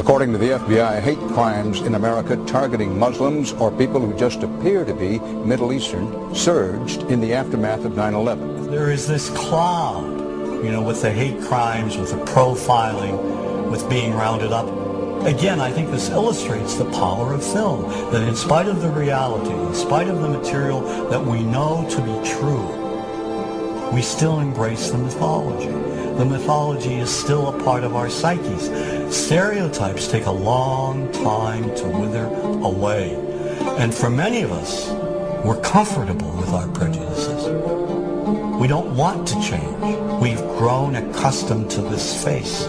According to the FBI, hate crimes in America targeting Muslims or people who just appear to be Middle Eastern surged in the aftermath of 9/11. There is this cloud, with the hate crimes, with the profiling, with being rounded up. Again, I think this illustrates the power of film, that in spite of the reality, in spite of the material that we know to be true, we still embrace the mythology. The mythology is still a part of our psyches. Stereotypes take a long time to wither away. And for many of us, we're comfortable with our prejudices. We don't want to change. We've grown accustomed to this face.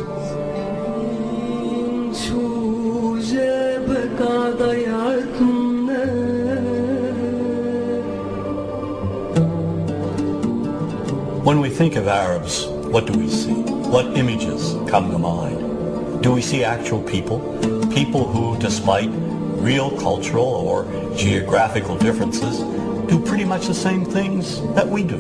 When we think of Arabs, what do we see? What images come to mind? Do we see actual people? People who, despite real cultural or geographical differences, do pretty much the same things that we do.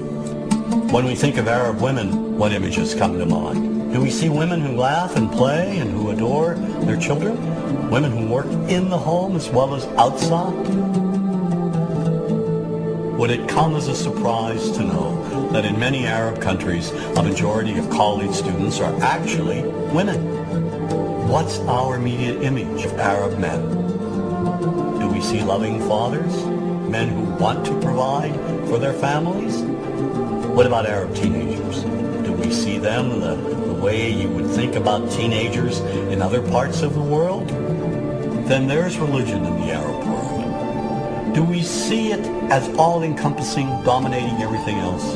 When we think of Arab women, what images come to mind? Do we see women who laugh and play and who adore their children? Women who work in the home as well as outside? Would it come as a surprise to know that in many Arab countries, a majority of college students are actually women? What's our immediate image of Arab men? Do we see loving fathers? Men who want to provide for their families? What about Arab teenagers? Do we see them the way you would think about teenagers in other parts of the world? Then there's religion in the Arab world. Do we see it as all-encompassing, dominating everything else?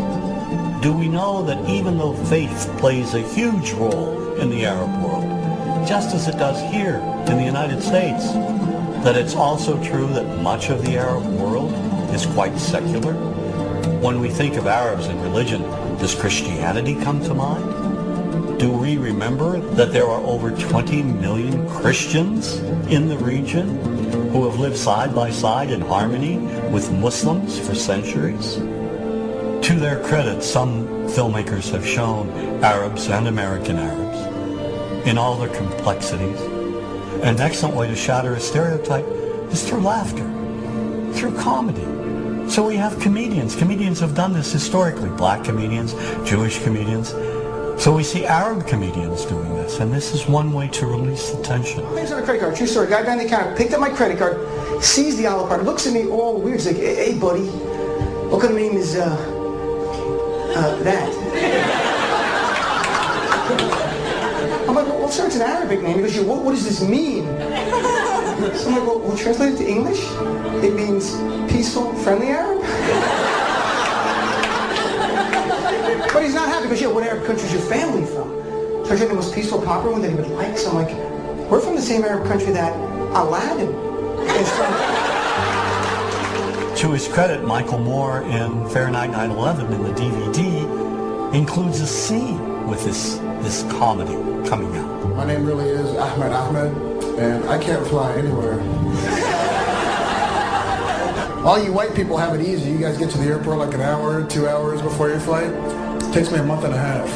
Do we know that even though faith plays a huge role in the Arab world, just as it does here in the United States, that it's also true that much of the Arab world is quite secular? When we think of Arabs and religion, does Christianity come to mind? Do we remember that there are over 20 million Christians in the region who have lived side by side in harmony with Muslims for centuries? To their credit, some filmmakers have shown Arabs and American Arabs in all their complexities. An excellent way to shatter a stereotype is through laughter, through comedy. So we have comedians. Comedians have done this historically. Black comedians, Jewish comedians. So we see Arab comedians doing this, and this is one way to release the tension. Name's on a credit card, true story. Guy behind the counter picked up my credit card, sees the Olive card, looks at me all weird. He's like, hey buddy, what kind of name is that? I'm like, well sir, it's an Arabic name. He goes, what does this mean? So I'm like, well translate it to English? It means peaceful, friendly Arab? But he's not happy because, what Arab country is your family from? So I tried the most peaceful, proper one that he would like. So I'm like, we're from the same Arab country that Aladdin is from. To his credit, Michael Moore in Fahrenheit 9/11 in the DVD includes a scene with this comedy coming out. My name really is Ahmed, and I can't fly anywhere. All you white people have it easy. You guys get to the airport like an hour, 2 hours before your flight. It takes me a month and a half.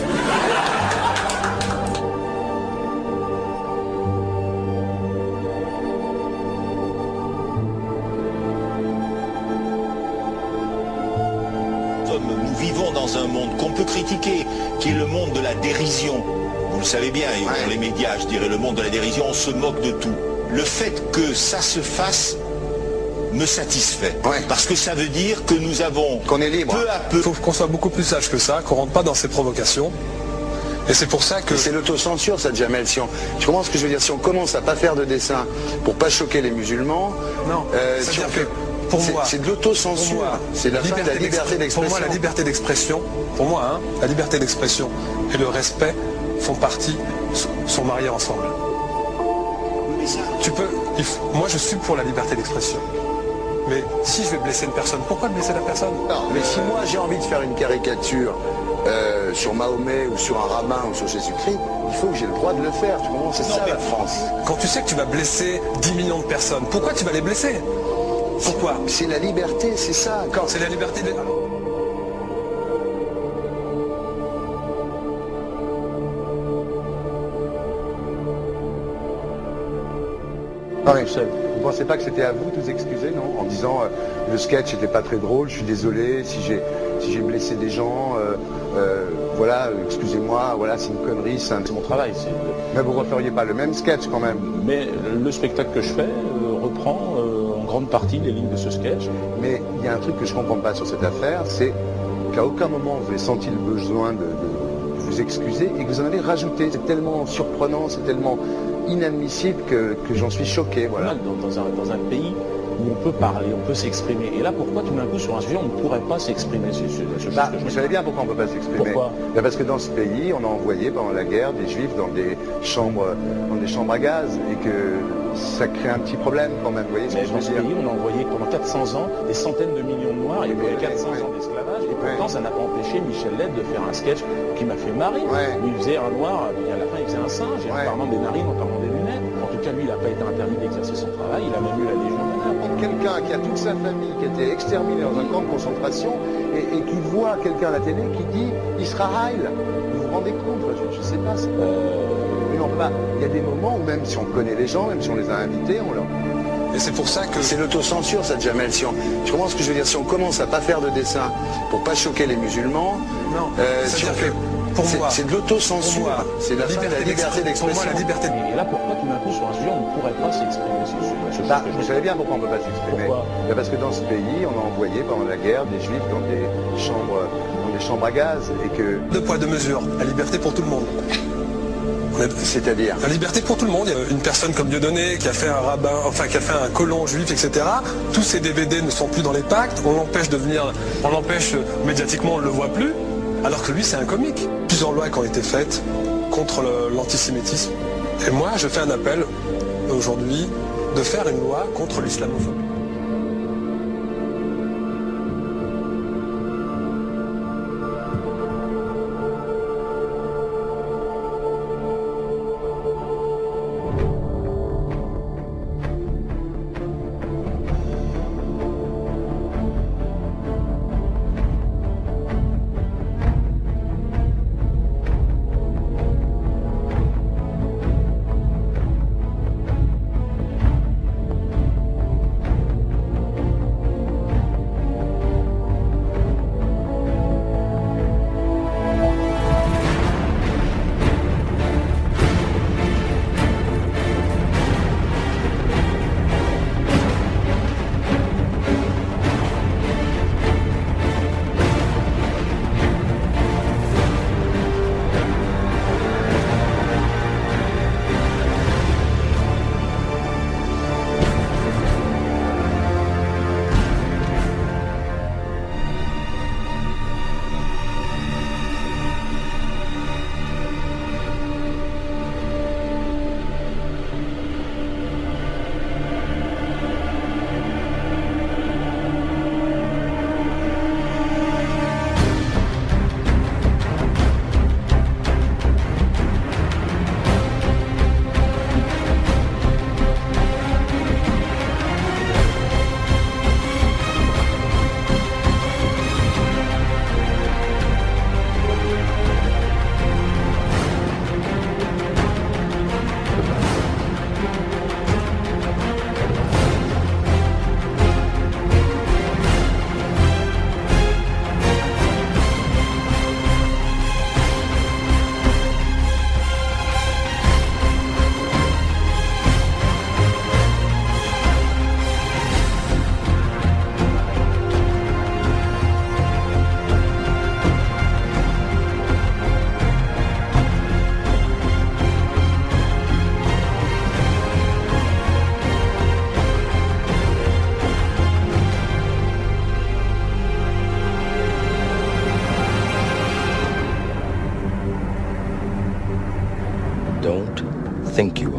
Nous vivons dans un monde qu'on peut critiquer, qui est le monde de la dérision. Vous le savez bien, et dans les médias, je dirais le monde de la dérision, on se moque de tout. Le fait que ça se fasse me satisfait. Parce que ça veut dire que nous avons qu'on est libre. Peu à peu. Il faut qu'on soit beaucoup plus sage que ça, qu'on rentre pas dans ces provocations. Et c'est pour ça que... C'est l'autocensure, ça, Jamel. Tu comprends ce que je veux dire? Si on commence à pas faire de dessin pour pas choquer les musulmans... Non, si on fait... Pour moi, c'est de l'autocensure. C'est la fin de la liberté d'expression. Pour moi, la liberté d'expression, la liberté d'expression et le respect font partie, sont mariés ensemble. Moi, je suis pour la liberté d'expression. Mais si je vais blesser une personne, pourquoi blesser la personne? Non, mais si moi j'ai envie de faire une caricature sur Mahomet ou sur un rabbin ou sur Jésus-Christ, il faut que j'ai le droit de le faire. Tu comprends? C'est ça la France. Quand tu sais que tu vas blesser 10 millions de personnes, pourquoi tu vas les blesser? Pourquoi? C'est la liberté, c'est ça. C'est la liberté de... tout seul. Vous pensez pas que c'était à vous de vous excuser, non? En disant le sketch n'était pas très drôle, je suis désolé si j'ai blessé des gens, voilà, excusez-moi, voilà, c'est une connerie, c'est mon travail. Mais vous ne referiez pas le même sketch quand même? Mais le spectacle que je fais reprend en grande partie les lignes de ce sketch. Mais il y a un truc que je ne comprends pas sur cette affaire, c'est qu'à aucun moment vous avez senti le besoin de vous excuser et que vous en avez rajouté. C'est tellement surprenant, c'est tellement inadmissible que j'en suis choqué. Voilà. Dans un pays où on peut parler, on peut s'exprimer. Et là, pourquoi tout d'un coup, sur un sujet, on ne pourrait pas s'exprimer sur vous savez bien pourquoi on ne peut pas s'exprimer. Pourquoi? Parce que dans ce pays, on a envoyé pendant la guerre des juifs dans des chambres à gaz et que ça crée un petit problème quand même. Vous voyez ce que je veux dire? Dans ce pays, on a envoyé pendant 400 ans des centaines de millions de Noirs, il y a eu 400 ans d'esclavage, et pourtant ça n'a pas empêché Michel Led de faire un sketch qui m'a fait marrer. Où il faisait un Noir, et à la fin il faisait un singe, en parlant des narines, en parlant des lunettes. En tout cas, lui, il n'a pas été interdit d'exercer son travail, il a même eu la Légion d'honneur. Quelqu'un qui a toute sa famille qui a été exterminée dans un camp de concentration et qui voit quelqu'un à la télé qui dit Israël, vous vous rendez compte? Je ne sais pas. Il y a des moments où même si on connaît les gens, même si on les a invités, on leur... Et c'est pour ça que... C'est l'autocensure, ça, Jamel. Tu comprends ce que je veux dire? Si on commence à pas faire de dessin pour pas choquer les musulmans, c'est de l'autocensure. C'est la liberté d'expression. Pour moi, la liberté. Et là, pourquoi tout d'un coup, sur un sujet, on ne pourrait pas s'exprimer sur ce sujet? Vous savez bien pourquoi on ne peut pas s'exprimer. Pourquoi? Parce que dans ce pays, on a envoyé pendant la guerre des juifs dans des chambres à gaz et que... Deux poids, deux mesures. La liberté pour tout le monde. C'est-à-dire? La liberté pour tout le monde. Il y a une personne comme Dieudonné qui a fait un rabbin, enfin qui a fait un colon juif, etc. Tous ces DVD ne sont plus dans les pactes. On l'empêche médiatiquement, on ne le voit plus. Alors que lui, c'est un comique. Plusieurs lois qui ont été faites contre l'antisémitisme. Et moi, je fais un appel aujourd'hui de faire une loi contre l'islamophobie. Don't think you